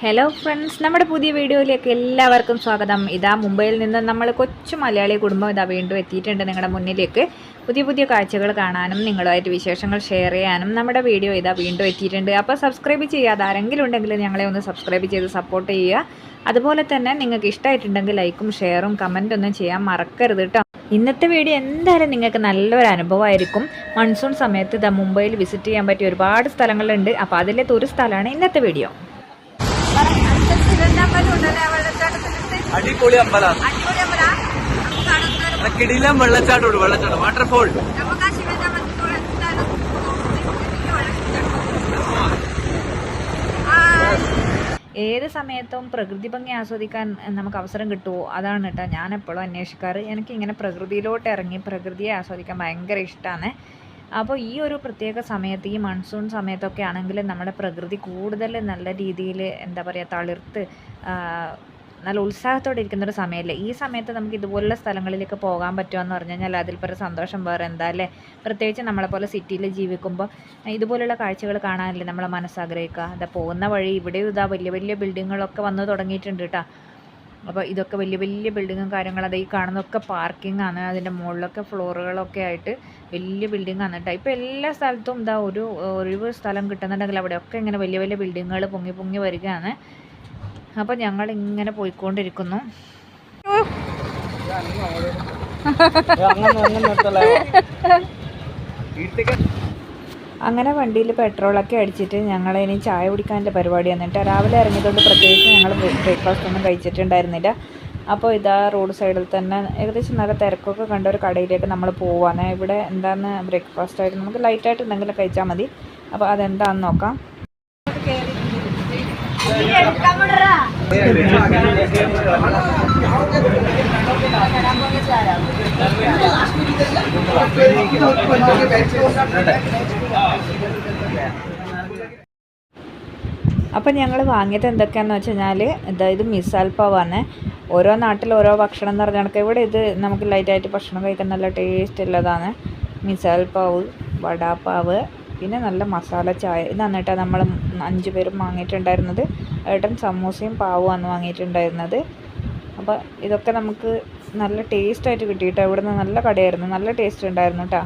Hello friends, നമ്മുടെ പുതിയ വീഡിയോയിലേക്ക് എല്ലാവർക്കും സ്വാഗതം. ഇതാ മുംബൈയിൽ നിന്ന് നമ്മൾ കൊച്ചു മലയാളി കുടുംബം ഇതാ വീണ്ടും എത്തിയിട്ടുണ്ട് നിങ്ങളുടെ മുന്നിലേക്ക്. പുതിയ പുതിയ കാഴ്ചകൾ കാണാനും നിങ്ങളുമായിട്ട് വിശേഷങ്ങൾ ഷെയർ ചെയ്യാനും നമ്മുടെ വീഡിയോ ഇതാ വീണ്ടും എത്തിയിട്ടുണ്ട്. അപ്പോൾ സബ്സ്ക്രൈബ് ചെയ്യാതെ ആരെങ്കിലും ഉണ്ടെങ്കിൽ ഞങ്ങളെ ഒന്ന് സബ്സ്ക്രൈബ് ചെയ്ത് സപ്പോർട്ട് ചെയ്യുക. അതുപോലെ തന്നെ നിങ്ങൾക്ക് ഇഷ്ടമായിട്ടുണ്ടെങ്കിൽ ലൈക്കും ഷെയറും കമൻറ്റ് ഒന്നും ചെയ്യാൻ മറക്കരുത് കേട്ടോ. ഇന്നത്തെ വീഡിയോ എന്തായാലും നിങ്ങൾക്ക് നല്ലൊരു അനുഭവമായിരിക്കും. മൺസൂൺ സമയത്ത് ഇതാ മുംബൈയിൽ വിസിറ്റ് ചെയ്യാൻ പറ്റിയ ഒരുപാട് സ്ഥലങ്ങളുണ്ട്. അപ്പോൾ അതിലത്തെ ഒരു സ്ഥലമാണ് ഇന്നത്തെ വീഡിയോ. അടിപൊളി അമ്പലം, കിടിലം വെള്ളച്ചാട്ടം, വാട്ടർഫോൾ. ഏത് സമയത്തും പ്രകൃതി ഭംഗി ആസ്വദിക്കാൻ നമുക്ക് അവസരം കിട്ടുമോ, അതാണ് കേട്ടോ ഞാൻ എപ്പോഴും അന്വേഷിക്കാറ്. എനിക്കിങ്ങനെ പ്രകൃതിയിലോട്ട് ഇറങ്ങി പ്രകൃതിയെ ആസ്വദിക്കാൻ ഭയങ്കര ഇഷ്ടമാണ്. അപ്പോൾ ഈ ഒരു പ്രത്യേക സമയത്ത്, ഈ മൺസൂൺ സമയത്തൊക്കെ ആണെങ്കിൽ നമ്മുടെ പ്രകൃതി കൂടുതൽ നല്ല രീതിയിൽ എന്താ പറയുക തളിർത്ത് നല്ല ഉത്സാഹത്തോടെ ഇരിക്കുന്നൊരു സമയമല്ലേ. ഈ സമയത്ത് നമുക്ക് ഇതുപോലുള്ള സ്ഥലങ്ങളിലേക്ക് പോകാൻ പറ്റുമെന്ന് പറഞ്ഞു കഴിഞ്ഞാൽ അതിൽ പല സന്തോഷം വേറെ എന്താ അല്ലേ. പ്രത്യേകിച്ച് നമ്മളെപ്പോലെ സിറ്റിയിൽ ജീവിക്കുമ്പോൾ ഇതുപോലുള്ള കാഴ്ചകൾ കാണാനല്ലേ നമ്മളെ മനസ്സാഗ്രഹിക്കുക. അതാ പോകുന്ന വഴി ഇവിടെയും ഇതാ വലിയ വലിയ ബിൽഡിങ്ങുകളൊക്കെ വന്ന് തുടങ്ങിയിട്ടുണ്ട് കേട്ടോ. അപ്പോൾ ഇതൊക്കെ വലിയ വലിയ ബിൽഡിങ്ങും കാര്യങ്ങളും, അത് ഈ കാണുന്നതൊക്കെ പാർക്കിംഗ് ആണ്. അതിൻ്റെ മുകളിലൊക്കെ ഫ്ലോറുകളൊക്കെ ആയിട്ട് വലിയ ബിൽഡിംഗ് ആണ് കേട്ടോ. ഇപ്പോൾ എല്ലാ സ്ഥലത്തും ഇതാ ഒരു ഒഴിവ് സ്ഥലം കിട്ടുന്നുണ്ടെങ്കിൽ അവിടെയൊക്കെ ഇങ്ങനെ വലിയ വലിയ ബിൽഡിങ്ങുകൾ പൊങ്ങി പൊങ്ങി വരികയാണ്. അപ്പോൾ ഞങ്ങളിങ്ങനെ പോയിക്കൊണ്ടിരിക്കുന്നു. അങ്ങനെ വണ്ടിയിൽ പെട്രോളൊക്കെ അടിച്ചിട്ട് ഞങ്ങളിനി ചായ കുടിക്കാൻ്റെ പരിപാടി വന്നിട്ട് രാവിലെ ഇറങ്ങിയതുകൊണ്ട് പ്രത്യേകിച്ച് ഞങ്ങൾ ബ്രേക്ക്ഫാസ്റ്റ് ഒന്നും കഴിച്ചിട്ടുണ്ടായിരുന്നില്ല. അപ്പോൾ ഇതാ റോഡ് സൈഡിൽ തന്നെ ഏകദേശം നല്ല തിരക്കൊക്കെ കണ്ട ഒരു കടയിലേക്ക് നമ്മൾ പോവാണ്. ഇവിടെ എന്താണെന്ന് ബ്രേക്ക്ഫാസ്റ്റ് ആയിട്ട് നമുക്ക് ലൈറ്റായിട്ട് എന്തെങ്കിലും കഴിച്ചാൽ മതി. അപ്പോൾ അതെന്താണെന്ന് നോക്കാം. അപ്പം ഞങ്ങൾ വാങ്ങിയത് എന്തൊക്കെയാണെന്ന് വെച്ച് കഴിഞ്ഞാൽ ഇത് മിസാൽ പാവാണ്. ഓരോ നാട്ടിൽ ഓരോ ഭക്ഷണം എന്ന് പറഞ്ഞ കണക്ക് ഇവിടെ ഇത് നമുക്ക് ലൈറ്റായിട്ട് ഭക്ഷണം കഴിക്കാൻ നല്ല ടേസ്റ്റ് ഉള്ളതാണ്. മിസാൽ പാവ്, വടാപ്പാവ്, പിന്നെ നല്ല മസാല ചായ. ഇതാണ് കേട്ടോ നമ്മൾ 5 പേരും വാങ്ങിയിട്ടുണ്ടായിരുന്നത്. ഏട്ടൻ സമൂസയും പാവുമാണ് വാങ്ങിയിട്ടുണ്ടായിരുന്നത്. അപ്പോൾ ഇതൊക്കെ നമുക്ക് നല്ല ടേസ്റ്റായിട്ട് കിട്ടിയിട്ടോ. ഇവിടെ നിന്ന് നല്ല കടയായിരുന്നു, നല്ല ടേസ്റ്റ് ഉണ്ടായിരുന്നു കേട്ടോ.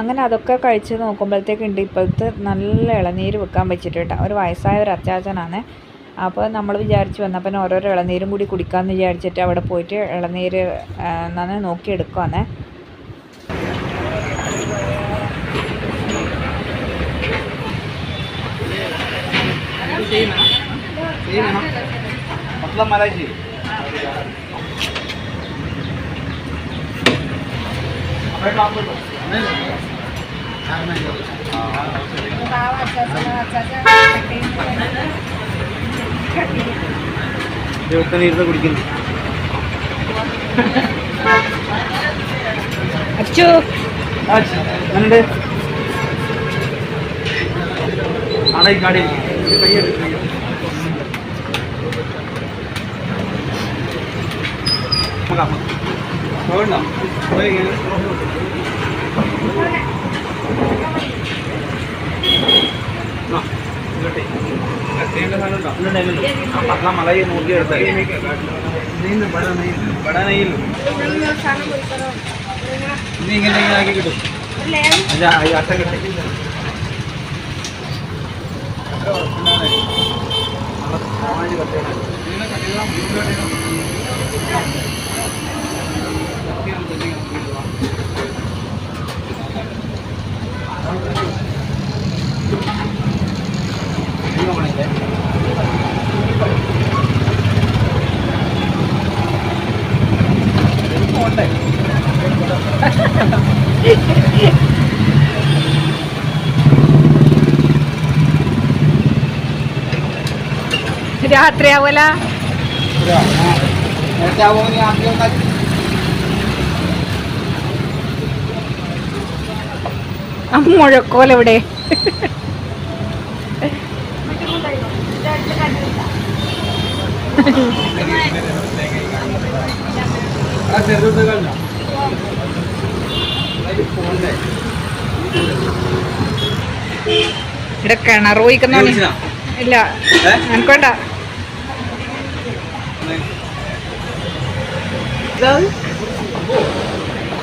അങ്ങനെ അതൊക്കെ കഴിച്ച് നോക്കുമ്പോഴത്തേക്കുണ്ട് ഇപ്പോഴത്തെ നല്ല ഇളനീര് വെക്കാൻ വെച്ചിട്ട് കേട്ടോ. ഒരു വയസ്സായ ഒരു അച്ചാച്ചനാണ്. അപ്പോൾ നമ്മൾ വിചാരിച്ച് വന്നപ്പോൾ ഓരോരോ ഇളനീരും കൂടി കുടിക്കാമെന്ന് വിചാരിച്ചിട്ട് അവിടെ പോയിട്ട് ഇളനീര് എന്നാണ് നോക്കിയെടുക്കുവാണേ. मतलब मलाई जी നീര് കുടിക്കുന്നു. അച്ചു അങ്ങനെ ആടെ കാടി കൈയ്യെടുത്ത് पतला मलाई मूर्ति बड़ा नहीं आगे किട്ടും. അട്ട കിട്ടും. രാത്രിയാവൂല മുഴക്കോലെവിടെ. ഇവിടെ കിണർ പോയിക്കുന്ന ഇല്ല എനിക്കൊണ്ട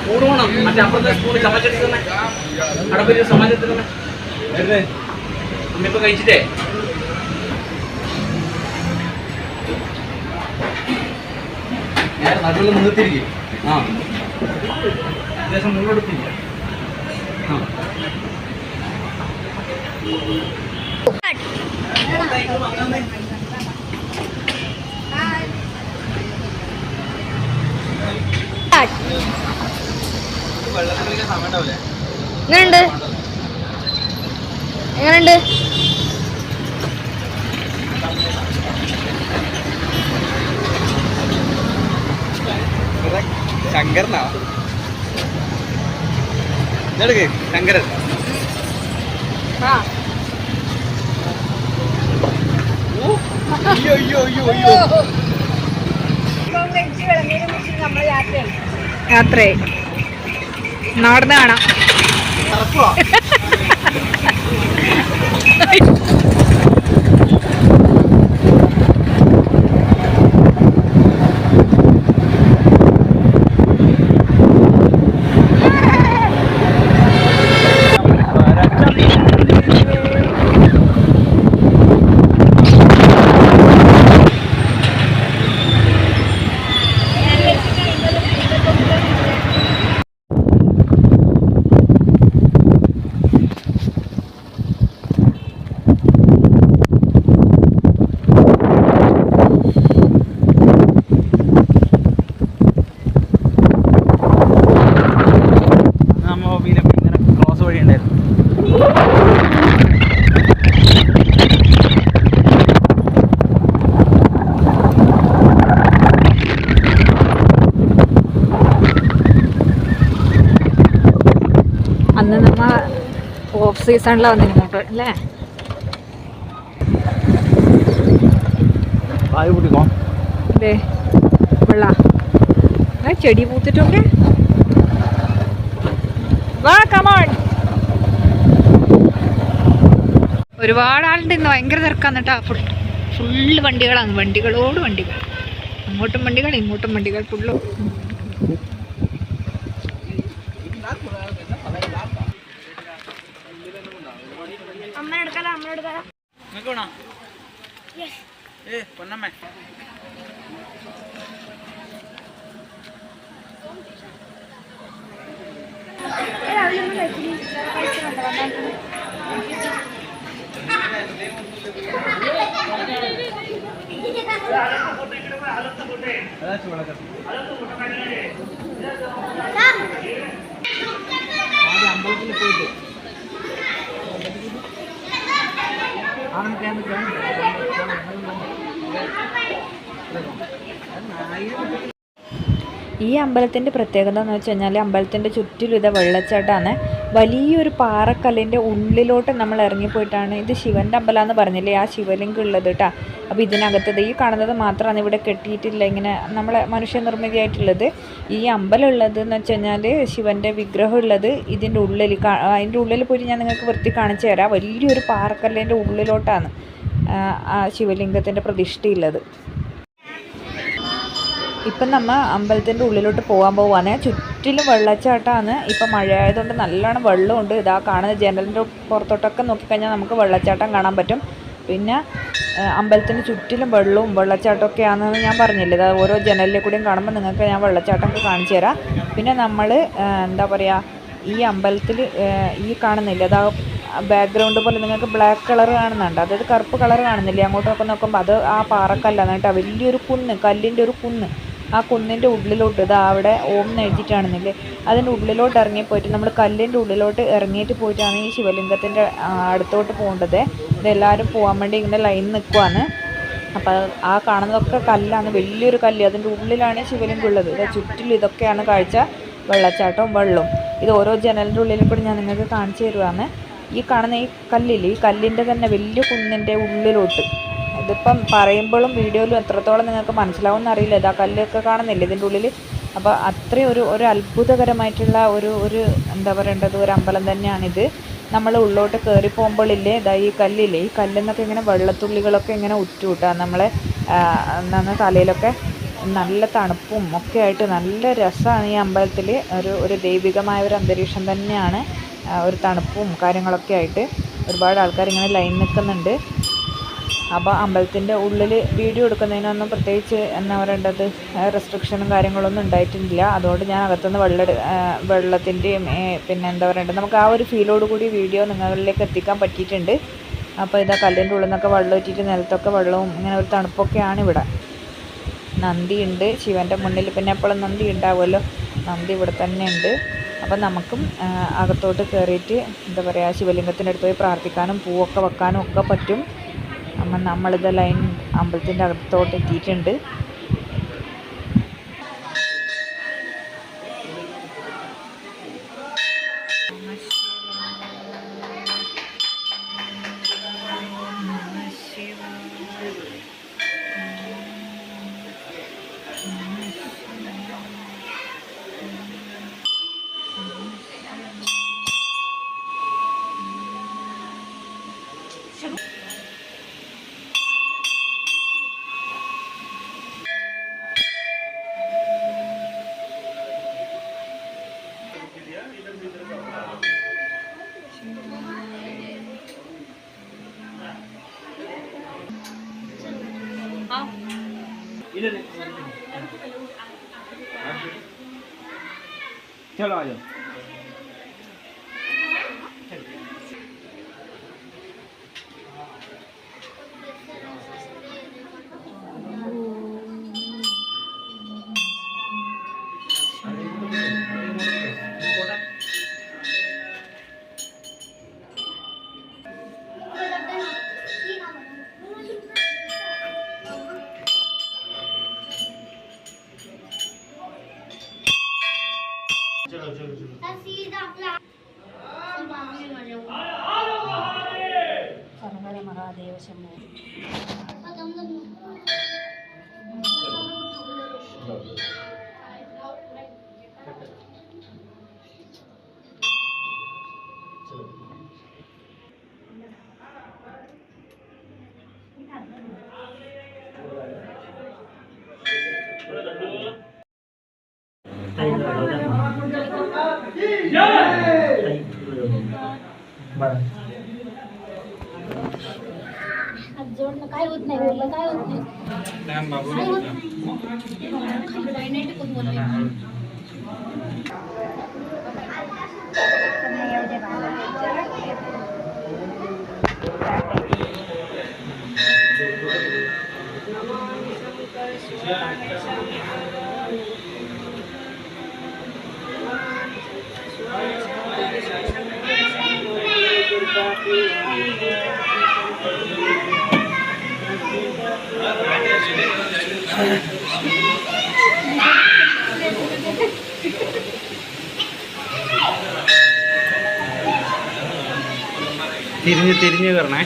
കൂടണം മറ്റേ അപ്പുറത്തെ സ്കൂളിൽ ചമച്ചെടുത്ത് തന്നെ അടപ്പൊരു സമാജത്തിൽ തന്നെ അമ്മിപ്പോ കഴിച്ചിട്ടേ ഞാൻ നടുവിൽ നിർത്തിയിരിക്കും ആ ഏകദേശം മുന്നോട്ടില്ല ആ വെള്ളത്തിൽ കളിക്കാൻ സമയം ഉണ്ടാവില്ലേ എങ്ങനെയുണ്ട് എങ്ങനെയുണ്ട് ശങ്കരനാ ഇതെടുക്ക് ശങ്കരൻ അയ്യോ അയ്യോ അയ്യോ അയ്യോ യാത്രയായി നടന്ന് കാണാം ഇങ്ങനെ ക്രോസ് വഴി ഉണ്ടായിരുന്നു അന്ന് നമ്മ ഓഫ് സീസണിലാണ് വന്നിരുന്നോട്ട് അല്ലേ വായു പിടിക്കോ അതെ വെള്ള ചെടി പൂത്തിട്ടുണ്ട് വാ കമോൺ ഒരുപാട് ആളുണ്ട് ഇന്ന് ഭയങ്കര തിരക്കാന്ന് കേട്ടോ ഫുള്ള് വണ്ടികളാണ് വണ്ടികളോട് വണ്ടികൾ അങ്ങോട്ടും വണ്ടികൾ ഇങ്ങോട്ടും വണ്ടികൾ ഫുള്ള് പൊന്നമ്മേ അമ്പലത്തിൽ പോയിട്ട് ഈ അമ്പലത്തിൻ്റെ പ്രത്യേകത എന്ന് വെച്ച് കഴിഞ്ഞാൽ അമ്പലത്തിൻ്റെ ചുറ്റിലും ഇത് വെള്ളച്ചാട്ടമാണ് വലിയൊരു പാറക്കല്ലിൻ്റെ ഉള്ളിലോട്ട് നമ്മൾ ഇറങ്ങിപ്പോയിട്ടാണ് ഇത് ശിവൻ്റെ അമ്പലമെന്ന് പറഞ്ഞില്ലേ ആ ശിവലിംഗം ഉള്ളത് കേട്ടോ അപ്പോൾ ഇതിനകത്തത് ഈ കാണുന്നത് മാത്രമാണ് ഇവിടെ കെട്ടിയിട്ടില്ല ഇങ്ങനെ നമ്മളെ മനുഷ്യനിർമ്മിതിയായിട്ടുള്ളത് ഈ അമ്പലം ഉള്ളത് എന്ന് വെച്ച് കഴിഞ്ഞാൽ ശിവൻ്റെ വിഗ്രഹം ഉള്ളത് ഇതിൻ്റെ ഉള്ളിൽ അതിൻ്റെ ഉള്ളിൽ പോയി ഞാൻ നിങ്ങൾക്ക് വൃത്തി കാണിച്ചു തരാം വലിയൊരു പാറക്കല്ലിൻ്റെ ഉള്ളിലോട്ടാണ് ആ ശിവലിംഗത്തിൻ്റെ പ്രതിഷ്ഠയുള്ളത് ഇപ്പം നമ്മൾ അമ്പലത്തിൻ്റെ ഉള്ളിലോട്ട് പോകാൻ പോവാണ് ചുറ്റിലും വെള്ളച്ചാട്ടമാണ് ഇപ്പം മഴ ആയതുകൊണ്ട് നല്ലോണം വെള്ളമുണ്ട് ഇതാ കാണുന്ന ജനലിൻ്റെ പുറത്തോട്ടൊക്കെ നോക്കിക്കഴിഞ്ഞാൽ നമുക്ക് വെള്ളച്ചാട്ടം കാണാൻ പറ്റും പിന്നെ അമ്പലത്തിന് ചുറ്റിലും വെള്ളവും വെള്ളച്ചാട്ടമൊക്കെയാണെന്ന് ഞാൻ പറഞ്ഞില്ലേ ഇതാ ഓരോ ജനലിലെ കൂടെയും കാണുമ്പോൾ നിങ്ങൾക്ക് ഞാൻ വെള്ളച്ചാട്ടമൊക്കെ കാണിച്ചു തരാം പിന്നെ നമ്മൾ എന്താ പറയുക ഈ അമ്പലത്തിൽ ഈ കാണുന്നില്ല അതാ ബാക്ക്ഗ്രൗണ്ട് പോലെ നിങ്ങൾക്ക് ബ്ലാക്ക് കളർ കാണുന്നുണ്ട് അതായത് കറുപ്പ് കളർ കാണുന്നില്ലേ അങ്ങോട്ടൊക്കെ നോക്കുമ്പോൾ അത് ആ പാറക്കല്ലാണ് കേട്ടോ വലിയൊരു കുന്ന് കല്ലിൻ്റെ ഒരു കുന്ന് ആ കുന്നിൻ്റെ ഉള്ളിലോട്ട് ഇത് അവിടെ ഓം എന്ന് എഴുതിയിട്ടാണെന്നില്ലേ അതിൻ്റെ ഉള്ളിലോട്ട് ഇറങ്ങിപ്പോയിട്ട് നമ്മൾ കല്ലിൻ്റെ ഉള്ളിലോട്ട് ഇറങ്ങിയിട്ട് പോയിട്ടാണ് ഈ ശിവലിംഗത്തിൻ്റെ അടുത്തോട്ട് പോകേണ്ടത് ഇതെല്ലാവരും പോകാൻ വേണ്ടി ഇങ്ങനെ ലൈൻ നിൽക്കുവാണ് അപ്പോൾ ആ കാണുന്നതൊക്കെ കല്ലാണ് വലിയൊരു കല്ല് അതിൻ്റെ ഉള്ളിലാണ് ശിവലിംഗം ഉള്ളത് ഇത് ചുറ്റിലും ഇതൊക്കെയാണ് കാഴ്ച വെള്ളച്ചാട്ടവും വെള്ളവും ഇത് ഓരോ ജനലിൻ്റെ ഉള്ളിൽ കൂടി ഞാൻ നിങ്ങൾക്ക് കാണിച്ചു തരുവാണ് ഈ കാണുന്ന ഈ കല്ലില്ലേ ഈ കല്ലിൻ്റെ തന്നെ വലിയ കുന്നിൻ്റെ ഉള്ളിലോട്ട് ഇതിപ്പം പറയുമ്പോഴും വീഡിയോയിലും എത്രത്തോളം നിങ്ങൾക്ക് മനസ്സിലാവുമെന്ന് അറിയില്ല ഇതാ കല്ലൊക്കെ കാണുന്നില്ല ഇതിൻ്റെ ഉള്ളിൽ അപ്പോൾ അത്രയും ഒരു അത്ഭുതകരമായിട്ടുള്ള ഒരു എന്താ പറയേണ്ടത് ഒരു അമ്പലം തന്നെയാണിത് നമ്മൾ ഉള്ളോട്ട് കയറി പോകുമ്പോഴില്ലേ ഇതാ ഈ കല്ലില്ലേ, ഈ കല്ലിൽ ഇങ്ങനെ വെള്ളത്തുള്ളികളൊക്കെ ഇങ്ങനെ ഉറ്റുകൂട്ടാം നമ്മളെ നന്ന തലയിലൊക്കെ. നല്ല തണുപ്പും ഒക്കെ ആയിട്ട് നല്ല രസമാണ് ഈ അമ്പലത്തിൽ. ഒരു ദൈവികമായ ഒരു അന്തരീക്ഷം തന്നെയാണ്. ഒരു തണുപ്പും കാര്യങ്ങളൊക്കെ ആയിട്ട് ഒരുപാട് ആൾക്കാർ ഇങ്ങനെ ലൈൻ നിൽക്കുന്നുണ്ട്. അപ്പോൾ അമ്പലത്തിൻ്റെ ഉള്ളിൽ വീഡിയോ എടുക്കുന്നതിനൊന്നും പ്രത്യേകിച്ച് എന്താ പറയേണ്ടത് റെസ്ട്രിക്ഷനും കാര്യങ്ങളൊന്നും ഉണ്ടായിട്ടില്ല. അതുകൊണ്ട് ഞാൻ അകത്തുനിന്ന് വെള്ളത്തിൻ്റെയും പിന്നെ എന്താ പറയേണ്ടത് നമുക്ക് ആ ഒരു ഫീലോട് കൂടി വീഡിയോ നിങ്ങളിലേക്ക് എത്തിക്കാൻ പറ്റിയിട്ടുണ്ട്. അപ്പോൾ ഇതാ കല്ലിൻ്റെ ഉള്ളിൽ നിന്നൊക്കെ വെള്ളം ഇട്ടിട്ട് നിലത്തൊക്കെ വെള്ളവും ഇങ്ങനെ ഒരു തണുപ്പൊക്കെയാണ് ഇവിടെ. നന്ദി ഉണ്ട് ശിവൻ്റെ മുന്നിൽ, പിന്നെ എപ്പോഴും നന്ദി ഉണ്ടാവുമല്ലോ, നന്ദി ഇവിടെ തന്നെ ഉണ്ട്. അപ്പം നമുക്കും അകത്തോട്ട് കയറിയിട്ട് എന്താ പറയുക ശിവലിംഗത്തിൻ്റെ അടുത്ത് പോയി പ്രാർത്ഥിക്കാനും പൂവൊക്കെ വെക്കാനും ഒക്കെ പറ്റും. അപ്പം നമ്മളിത് ലൈൻ അമ്പലത്തിൻ്റെ അകത്തോട്ട് എത്തിയിട്ടുണ്ട്. चलो आ जाओ। महादेव शंभो। जोडणं काय होत नाही, बोललं काय होत नाही, काय होत नाही। തിരിഞ്ഞ് തിരിഞ്ഞ് കയറണേ.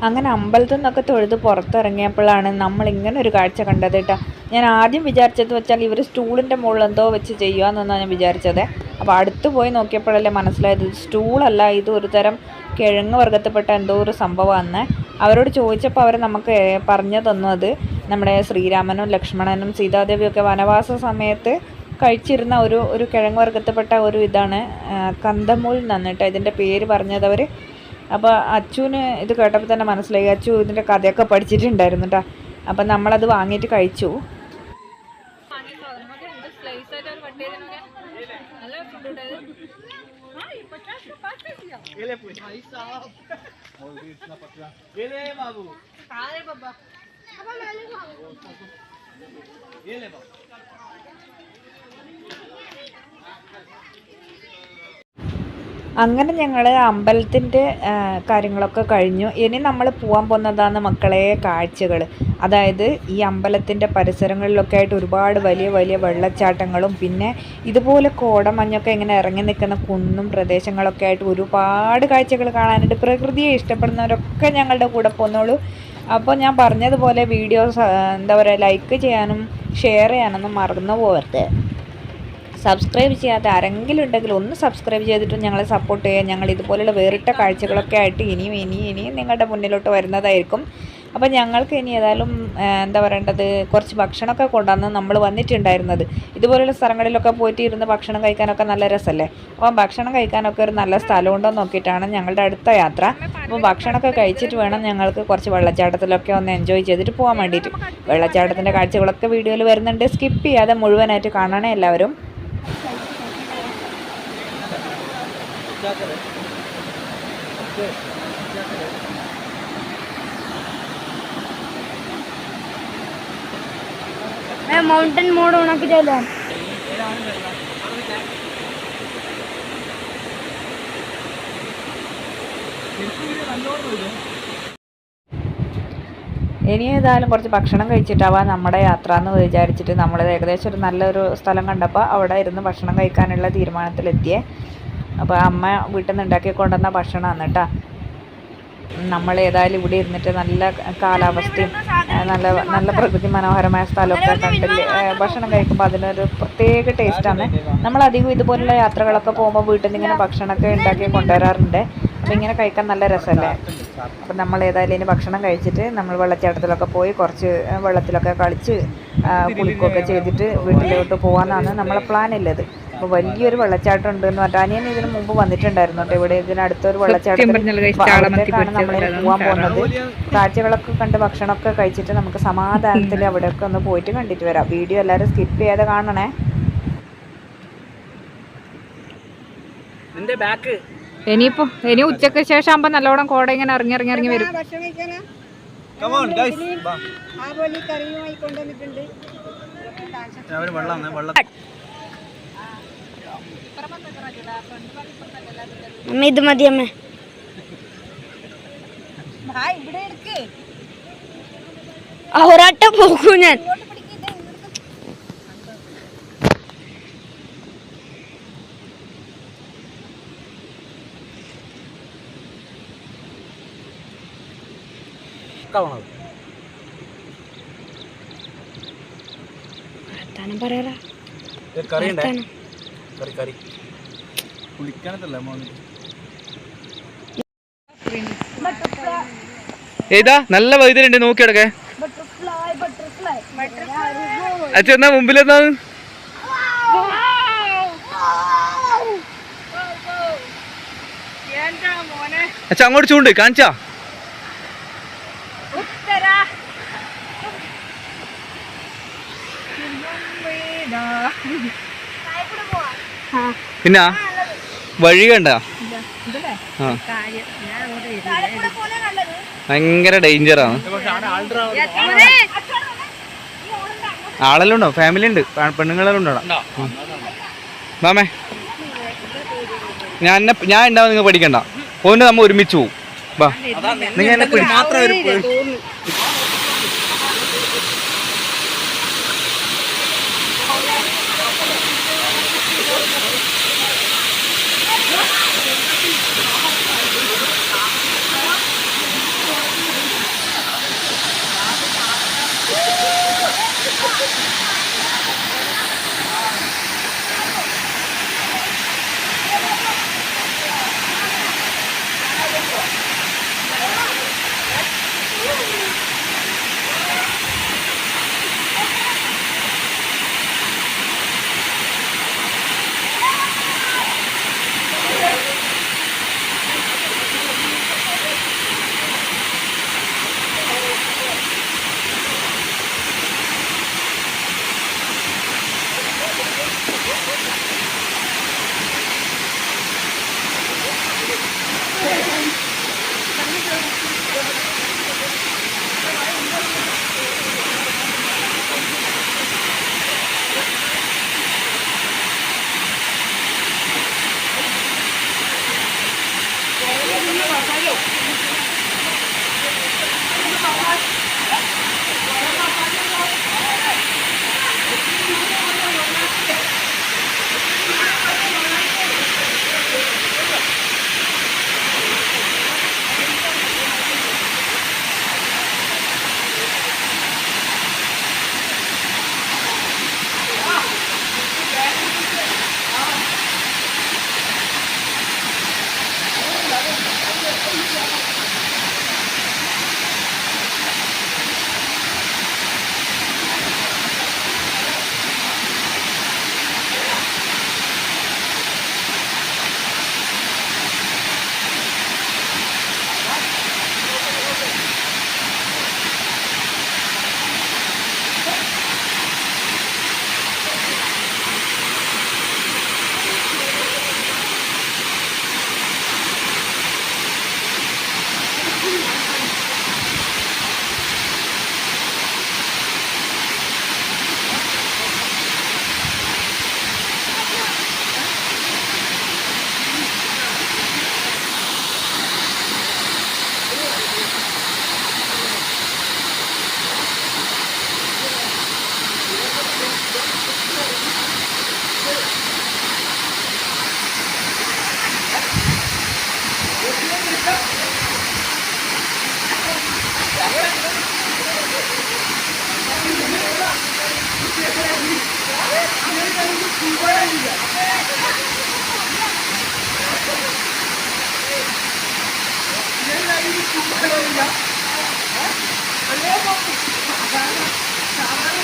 അങ്ങനെ അമ്പലത്തിൽ നിന്നൊക്കെ തൊഴുത് പുറത്തിറങ്ങിയപ്പോഴാണ് നമ്മൾ ഇങ്ങനെ ഒരു കാഴ്ച കണ്ടത് കേട്ടോ. ഞാൻ ആദ്യം വിചാരിച്ചത് വെച്ചാൽ ഇവർ സ്റ്റൂളിൻ്റെ മുകളിൽ എന്തോ വെച്ച് ചെയ്യുകയെന്നാണ് ഞാൻ വിചാരിച്ചത്. അപ്പോൾ അടുത്ത് പോയി നോക്കിയപ്പോഴല്ലേ മനസ്സിലായത് സ്റ്റൂളല്ല, ഇത് ഒരു തരം കിഴങ്ങ് വർഗ്ഗത്തിൽപ്പെട്ട എന്തോ ഒരു സംഭവമാണ്. അവരോട് ചോദിച്ചപ്പോൾ അവർ നമുക്ക് പറഞ്ഞു തന്നു അത് നമ്മുടെ ശ്രീരാമനും ലക്ഷ്മണനും സീതാദേവിയൊക്കെ വനവാസ സമയത്ത് കഴിച്ചിരുന്ന ഒരു കിഴങ്ങ് വർഗ്ഗത്തിൽപ്പെട്ട ഒരു ഇതാണ് കന്തമൂൽ എന്നിട്ട് ഇതിൻ്റെ പേര് പറഞ്ഞതവർ. അപ്പോൾ അച്ചുവിന് ഇത് കേട്ടപ്പോൾ തന്നെ മനസ്സിലായി. അച്ചു ഇതിൻ്റെ കഥയൊക്കെ പഠിച്ചിട്ടുണ്ടായിരുന്നു കേട്ടോ. അപ്പം നമ്മളത് വാങ്ങിയിട്ട് കഴിച്ചു. അങ്ങനെ ഞങ്ങൾ അമ്പലത്തിൻ്റെ കാര്യങ്ങളൊക്കെ കഴിഞ്ഞു. ഇനി നമ്മൾ പോകാൻ പോകുന്നതാണ് മക്കളെ കാഴ്ചകൾ. അതായത് ഈ അമ്പലത്തിൻ്റെ പരിസരങ്ങളിലൊക്കെ ആയിട്ട് ഒരുപാട് വലിയ വലിയ വെള്ളച്ചാട്ടങ്ങളും പിന്നെ ഇതുപോലെ കോടമഞ്ഞൊക്കെ ഇങ്ങനെ ഇറങ്ങി നിൽക്കുന്ന കുന്നും പ്രദേശങ്ങളൊക്കെ ആയിട്ട് ഒരുപാട് കാഴ്ചകൾ കാണാനുണ്ട്. പ്രകൃതിയെ ഇഷ്ടപ്പെടുന്നവരൊക്കെ ഞങ്ങളുടെ കൂടെ പോന്നോളൂ. അപ്പോൾ ഞാൻ പറഞ്ഞതുപോലെ വീഡിയോസ് എന്താ പറയുക, ലൈക്ക് ചെയ്യാനും ഷെയർ ചെയ്യാനൊന്നും മറന്നു പോകരുത്. സബ്സ്ക്രൈബ് ചെയ്യാത്ത ആരെങ്കിലും ഉണ്ടെങ്കിൽ ഒന്ന് സബ്സ്ക്രൈബ് ചെയ്തിട്ട് ഞങ്ങളെ സപ്പോർട്ട് ചെയ്യുക. ഞങ്ങൾ ഇതുപോലെയുള്ള വേറിട്ട കാഴ്ചകളൊക്കെ ആയിട്ട് ഇനിയും നിങ്ങളുടെ മുന്നിലോട്ട് വരുന്നതായിരിക്കും. അപ്പോൾ ഞങ്ങൾക്ക് ഇനി ഏതായാലും എന്താ പറയേണ്ടത്, കുറച്ച് ഭക്ഷണമൊക്കെ കൊണ്ടുവന്ന് നമ്മൾ വന്നിട്ടുണ്ടായിരുന്നത്. ഇതുപോലെയുള്ള സ്ഥലങ്ങളിലൊക്കെ പോയിട്ട് ഇരുന്ന് ഭക്ഷണം കഴിക്കാനൊക്കെ നല്ല രസമല്ലേ. അപ്പോൾ ഭക്ഷണം കഴിക്കാനൊക്കെ ഒരു നല്ല സ്ഥലമുണ്ടോ നോക്കിയിട്ടാണ് ഞങ്ങളുടെ അടുത്ത യാത്ര. അപ്പോൾ ഭക്ഷണമൊക്കെ കഴിച്ചിട്ട് വേണം ഞങ്ങൾക്ക് കുറച്ച് വെള്ളച്ചാട്ടത്തിലൊക്കെ ഒന്ന് എൻജോയ് ചെയ്തിട്ട് പോകാൻ വേണ്ടിയിട്ട്. വെള്ളച്ചാട്ടത്തിൻ്റെ കാഴ്ചകളൊക്കെ വീഡിയോയിൽ വരുന്നുണ്ട്. സ്കിപ്പ് ചെയ്യാതെ മുഴുവനായിട്ട് കാണണേ എല്ലാവരും. मैं माउंटेन मोड होना की चलो ഇനി ഏതായാലും കുറച്ച് ഭക്ഷണം കഴിച്ചിട്ടാവാം നമ്മുടെ യാത്ര എന്ന് വിചാരിച്ചിട്ട് നമ്മൾ ഏകദേശം ഒരു നല്ലൊരു സ്ഥലം കണ്ടപ്പോൾ അവിടെ ഇരുന്ന് ഭക്ഷണം കഴിക്കാനുള്ള തീരുമാനത്തിലെത്തിയേ. അപ്പോൾ അമ്മ വീട്ടിൽ നിന്ന് ഉണ്ടാക്കി കൊണ്ടുവന്ന ഭക്ഷണമാണ് കേട്ടോ. നമ്മൾ ഏതായാലും ഇവിടെ ഇരുന്നിട്ട് നല്ല കാലാവസ്ഥയും നല്ല നല്ല പ്രകൃതി മനോഹരമായ സ്ഥലമൊക്കെ കണ്ടില്ലേ ഭക്ഷണം കഴിക്കുമ്പോൾ അതിനൊരു പ്രത്യേക ടേസ്റ്റാണ്. നമ്മളധികം ഇതുപോലുള്ള യാത്രകളൊക്കെ പോകുമ്പോൾ വീട്ടിൽ നിന്ന് ഇങ്ങനെ ഭക്ഷണമൊക്കെ ഉണ്ടാക്കി കൊണ്ടുവരാറുണ്ട്. അപ്പോൾ ഇങ്ങനെ കഴിക്കാൻ നല്ല രസമല്ലേ. അപ്പം നമ്മൾ ഏതായാലും ഇനി ഭക്ഷണം കഴിച്ചിട്ട് നമ്മൾ വെള്ളച്ചാട്ടത്തിലൊക്കെ പോയി കുറച്ച് വെള്ളത്തിലൊക്കെ കളിച്ച് കുളിക്കുകയൊക്കെ ചെയ്തിട്ട് വീട്ടിലോട്ട് പോകാമെന്നാണ് നമ്മളെ പ്ലാനുള്ളത്. അപ്പോൾ വലിയൊരു വെള്ളച്ചാട്ടം ഉണ്ടെന്ന് പറഞ്ഞാൽ അനിയൻ ഇതിന് മുമ്പ് വന്നിട്ടുണ്ടായിരുന്നു കേട്ടോ. ഇവിടെ ഇതിനടുത്തൊരു വെള്ളച്ചാട്ടത്തിലേക്കാണ് നമ്മളിനി പോകാൻ പോകുന്നത്. കാഴ്ചകളൊക്കെ കണ്ട് ഭക്ഷണമൊക്കെ കഴിച്ചിട്ട് നമുക്ക് സമാധാനത്തിൽ അവിടെയൊക്കെ ഒന്ന് പോയിട്ട് കണ്ടിട്ട് വരാം. വീഡിയോ എല്ലാവരും സ്കിപ്പ് ചെയ്യാതെ കാണണേ. ഇനി ഉച്ചക്ക് ശേഷം ആകുമ്പോൾ നല്ലോണം കോട ഇങ്ങനെ ഇറങ്ങി വരും. ഇത് മതി അമ്മ. ഒരാട്ടം പോകൂ ഞാൻ. പറയാ ഏതാ നല്ല വൈദ്യുണ്ട് നോക്കിയെടുക്കേ. അച്ഛനാ മുമ്പിലെന്താ അച്ഛ അങ്ങോട്ട് ചൂണ്ട് കാണിച്ചാ. പിന്നെ വഴി കണ്ട ഭയങ്കര ഡേഞ്ചറാണ്. ആളെല്ലാം ഉണ്ടോ? ഫാമിലി ഉണ്ട്, പെണ്ണുങ്ങളെല്ലാം ഉണ്ടോ? മാമേ ഞാൻ ഉണ്ടാവും, നിങ്ങൾ പഠിക്കണ്ട. പോയിട്ട് നമ്മ ഒരുമിച്ച് പോവും. വാ നിങ്ങൾ എന്നെ മാത്രം സാധാരണ